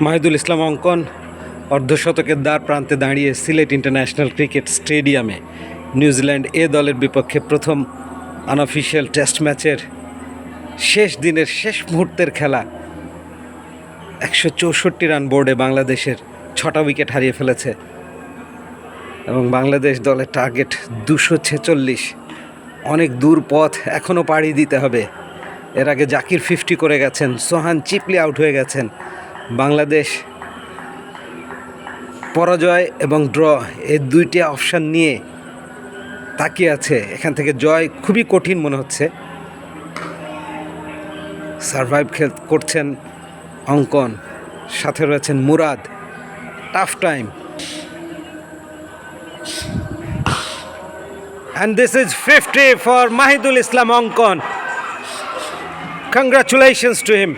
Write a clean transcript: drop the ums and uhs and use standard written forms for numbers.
মাহিদুল ইসলাম অঙ্কন অর্ধশতকের দ্বার প্রান্তে দাঁড়িয়ে সিলেট ইন্টারন্যাশনাল ক্রিকেট স্টেডিয়ামে নিউজিল্যান্ড এ দলের বিপক্ষে প্রথম আনঅফিশিয়াল টেস্ট ম্যাচের শেষ দিনের শেষ মুহূর্তের খেলা 164 রান বোর্ডে বাংলাদেশের 6টা উইকেট হারিয়ে ফেলেছে এবং বাংলাদেশ দলের টার্গেট 246। অনেক দূর পথ এখনও পাড়ি দিতে হবে। এর আগে জাকির 50 করে গেছেন, সোহান চিপলি আউট হয়ে গেছেন। বাংলাদেশ পরাজয় এবং ড্র এই দুইটি অপশান নিয়ে তাকিয়ে আছে। এখান থেকে জয় খুবই কঠিন মনে হচ্ছে। সারভাইভ করছেন অঙ্কন, সাথে রয়েছেন Murad. Tough time, and this is 50 for Mahidul Islam Onkon. Congratulations to him.